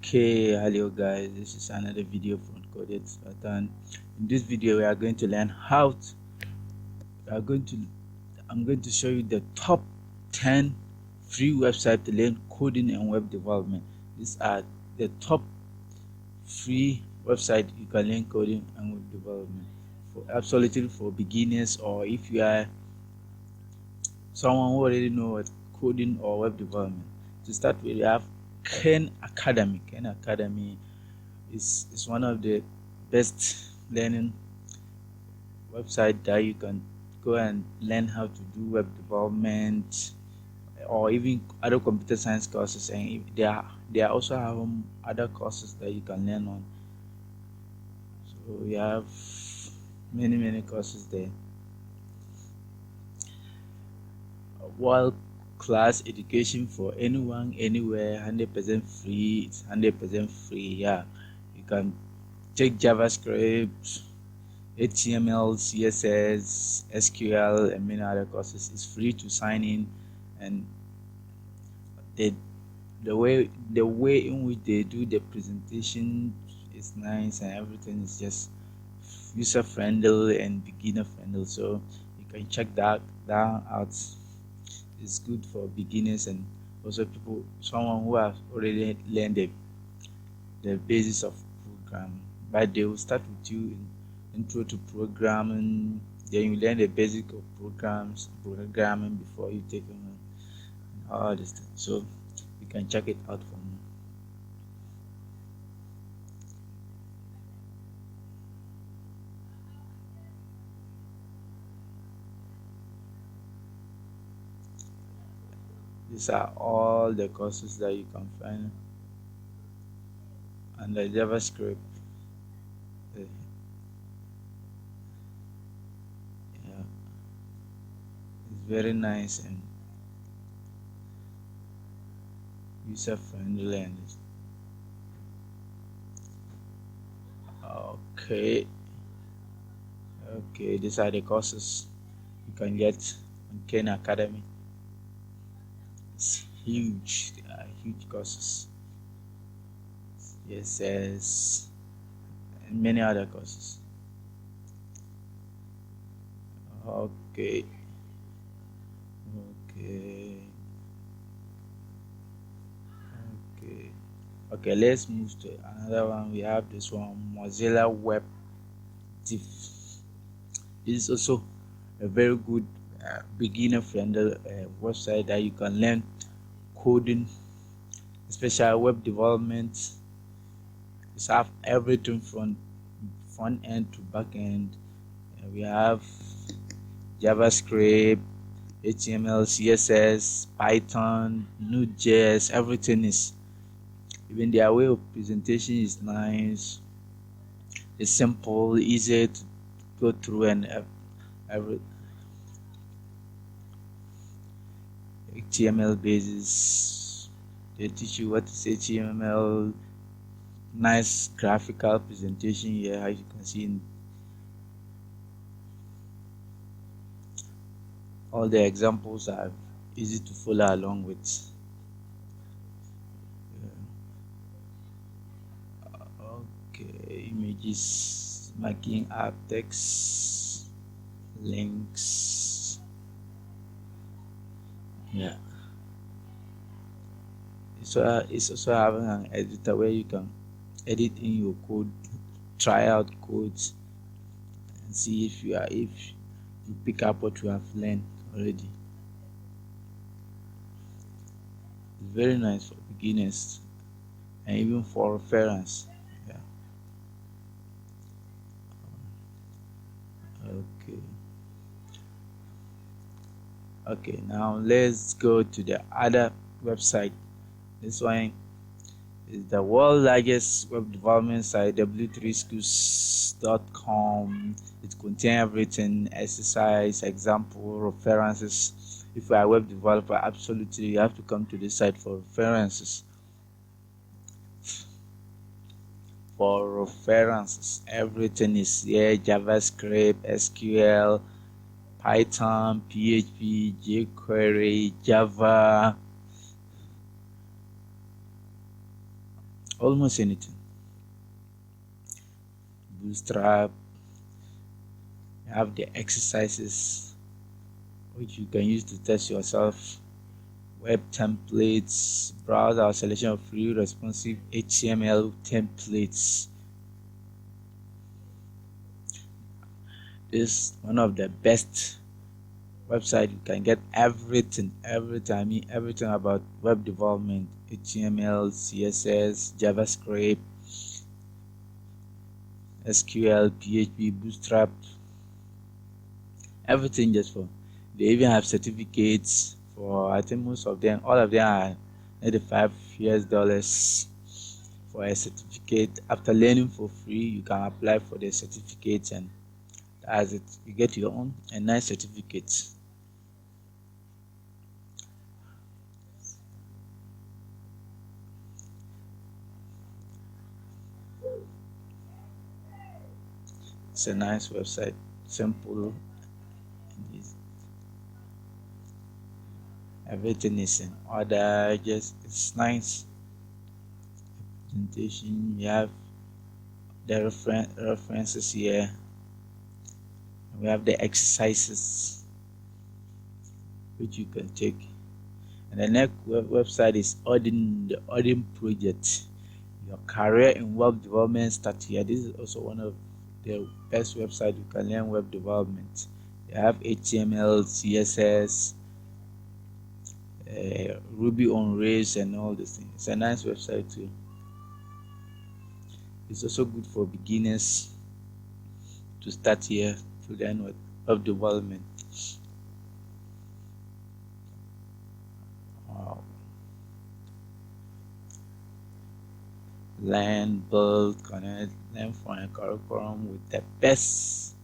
Okay, hello guys, this is another video from Coded Spartan. In this video we are going to learn how to, we are going to I'm going to show you the top 10 free websites to learn coding and web development. These are the top free websites you can learn coding and web development for absolutely for beginners, or if you are someone who already knows coding or web development. To start with, we have Khan Academy. Khan Academy is one of the best learning website that you can go and learn how to do web development or even other computer science courses, and they are also have other courses that you can learn on. So we have many courses there. World class education for anyone, anywhere, 100% free. It's 100% free. Yeah, you can take JavaScript, HTML, CSS, SQL, and many other courses. It's free to sign in, and the way in which they do the presentation is nice, and everything is just user friendly and beginner friendly. So you can check that out. It's good for beginners and also someone who has already learned the basis of programming. But they will start with you in intro to programming, then you learn the basic of programming before you take on all this thing. So you can check it out for more. These are all the courses that you can find under JavaScript. Yeah, it's very nice and user friendly. And okay, these are the courses you can get on Khan Academy. It's huge. They are huge courses. CSS and many other courses. Okay. Let's move to another one. We have this one, Mozilla Web. This is also a very good beginner friendly website that you can learn coding, especially web development. It's have everything from front end to back end. We have JavaScript, HTML, CSS, Python, Node.js. Everything is, even their way of presentation is nice. It's simple, easy to go through, and every HTML basis. They teach you what is HTML. Nice graphical presentation here, as you can see. All the examples are easy to follow along with. Images, marking up text, links. Yeah, so it's also having an editor where you can edit in your code, try out codes, and see if you pick up what you have learned already. It's very nice for beginners and even for reference. Yeah. Okay, now let's go to the other website. This one is the world's largest web development site, w3schools.com. It contains everything: exercise, example, references. If you are a web developer, absolutely you have to come to this site for references. Everything is here: JavaScript, SQL, Python, PHP, jQuery, Java, almost anything. Bootstrap. You have the exercises which you can use to test yourself. Web templates, browse our selection of free responsive HTML templates. This is one of the best website. You can get everything about web development: HTML, CSS, JavaScript, SQL, PHP, Bootstrap, everything just for. They even have certificates for, I think most of them, all of them are $95 for a certificate. After learning for free, you can apply for the certificate, and that's it. You get your own a nice certificate. It's a nice website, simple, and easy. Everything is in order. Just it's nice. Presentation. We have the references here. We have the exercises which you can take. And the next website is Odin, the Odin project. Your career in web development start here. This is also one of the best websites you can learn web development. They have HTML, CSS, Ruby on Rails, and all these things. It's a nice website too. It's also good for beginners to start here to learn web development. Wow. Learn, build, connect, learn from a curriculum with the best.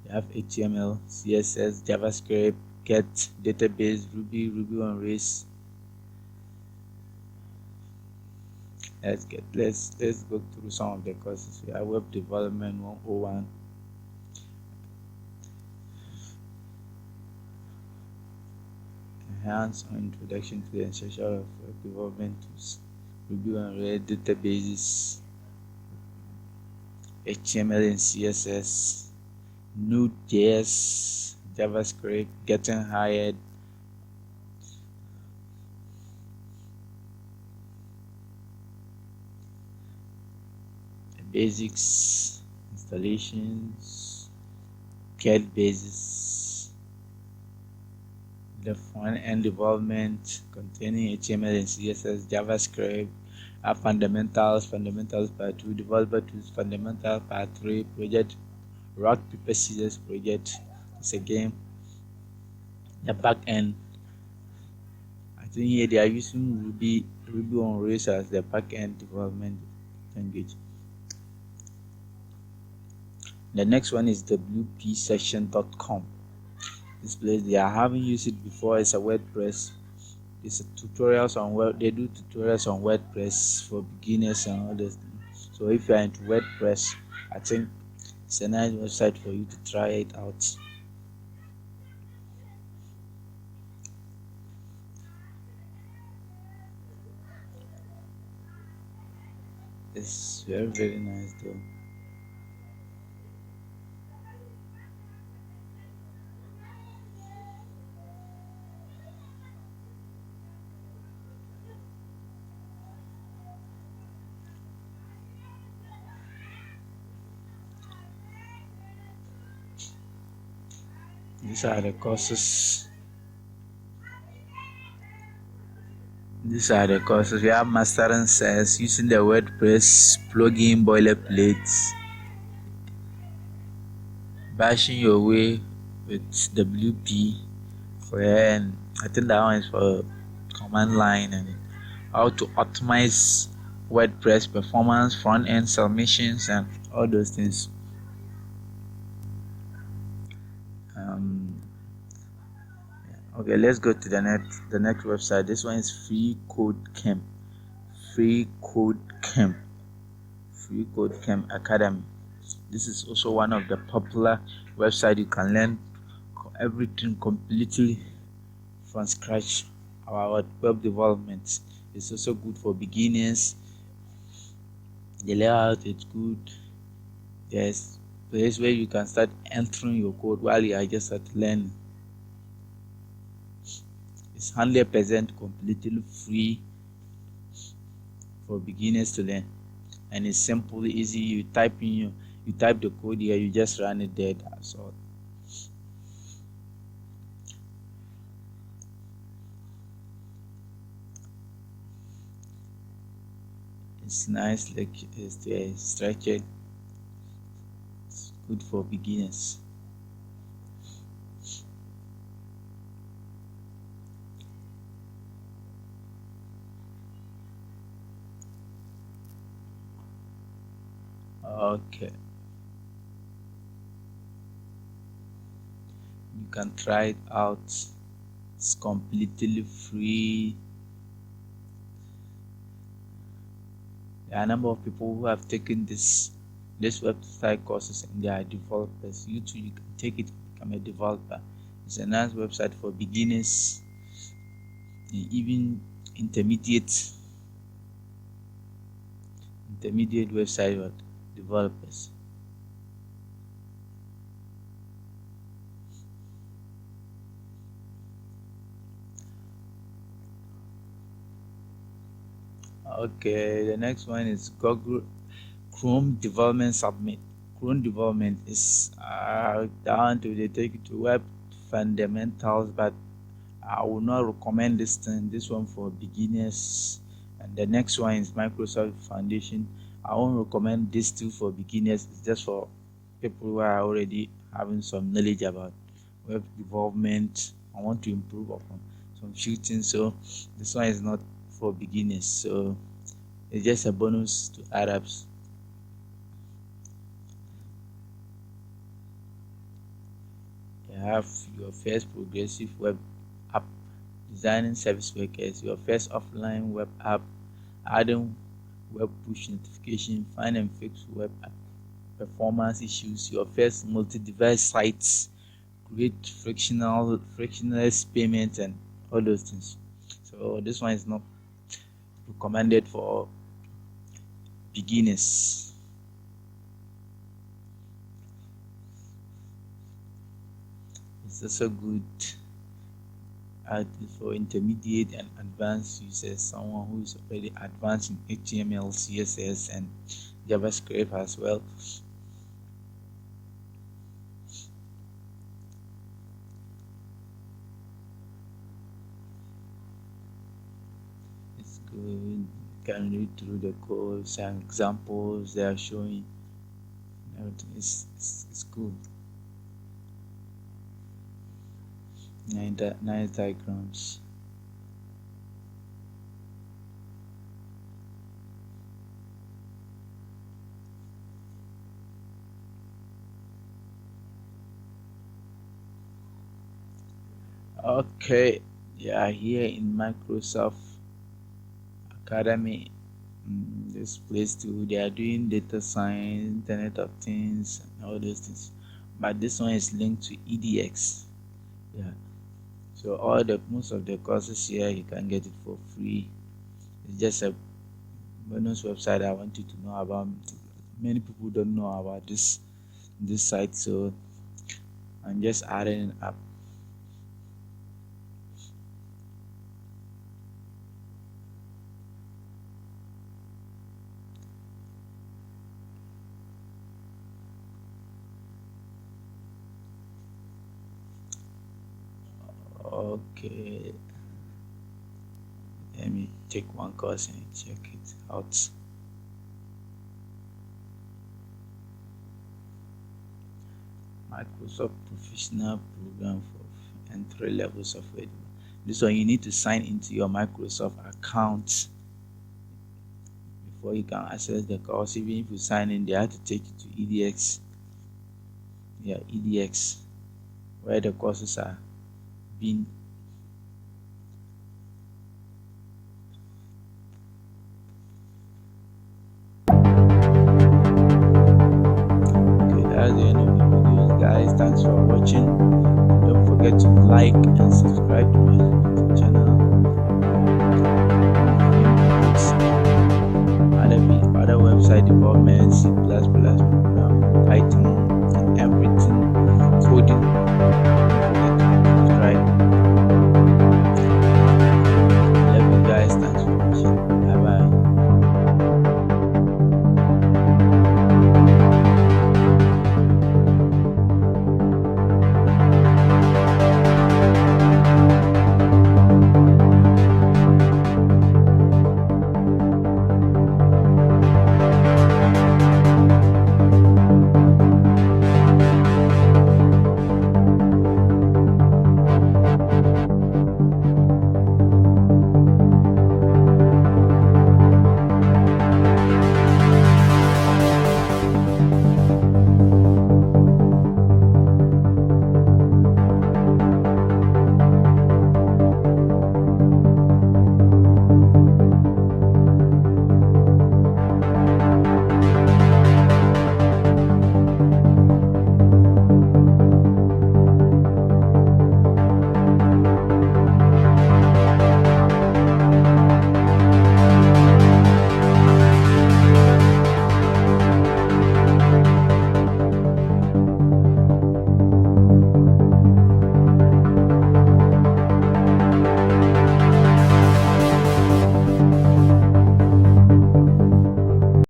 You have HTML, CSS, JavaScript, Get, database, Ruby on Rails. Let's go through some of the courses. We have Web Development 101. Hands-on introduction to the essential of web development tools. Ruby on Rails, databases, HTML and CSS, Node.js, JavaScript, getting hired, basics, installations, get basis, the front-end development containing HTML and CSS, JavaScript, fundamentals part 2, developer tools, fundamental part 3, project, rock paper scissors project. It's a game. The back end, I think here they are using Ruby on Rails as the back end development language. The next one is wpsection.com. This place, I haven't used it before. It's a WordPress. It's a tutorials on they do tutorials on WordPress for beginners and all this. So if you are into WordPress, I think it's a nice website for you to try it out. It's very nice though. These are the courses. We have mastering SES using the WordPress plugin boilerplates, bashing your way with WP and I think that one is for command line, and how to optimize WordPress performance, front end submissions, and all those things. Okay, let's go to the next website. This one is Free Code Camp Academy. This is also one of the popular websites. You can learn everything completely from scratch about web development. It's also good for beginners. The layout is good. There's place where you can start entering your code while you are just at learning. It's 100% completely free for beginners to learn, and it's simple, easy. You type the code here, you just run it there. That's all. It's nice, like it's structured. It's good for beginners. Okay, you can try it out. It's completely free. There are a number of people who have taken this website courses, and they are developers. You too, you can take it, become a developer. It's a nice website for beginners, even intermediate website for developers. Okay, the next one is Google Chrome Development Submit. Chrome Development is down to they take you to web fundamentals, but I will not recommend this one for beginners. And the next one is Microsoft Foundation. I won't recommend this two for beginners. It's just for people who are already having some knowledge about web development. I want to improve upon some few things, so this one is not for beginners. So it's just a bonus to Arabs. You have your first progressive web app, designing service workers, your first offline web app, adding web push notification, find and fix web app performance issues, your first multi-device sites, create frictionless payments, and all those things. So this one is not recommended for beginners. It's also good for intermediate and advanced users, someone who is already advanced in HTML, CSS, and JavaScript as well. It's good. You can read through the codes and examples they are showing. Everything is cool. Nice diagrams. Okay, yeah, here in Microsoft Academy, this place too, they are doing data science, Internet of Things, and all those things, but this one is linked to EDX. Yeah, so most of the courses here you can get it for free. It's just a bonus website I want you to know about. Many people don't know about this site, so I'm just adding it up. Okay, let me take one course and check it out. Microsoft Professional Program for entry-level software. This one you need to sign into your Microsoft account before you can access the course. Even if you sign in, they have to take you to EDX. Yeah, EDX, where the courses are being that's the end of the videos, guys. Thanks for watching. Don't forget to like and subscribe to my YouTube channel. website development, C++, Python,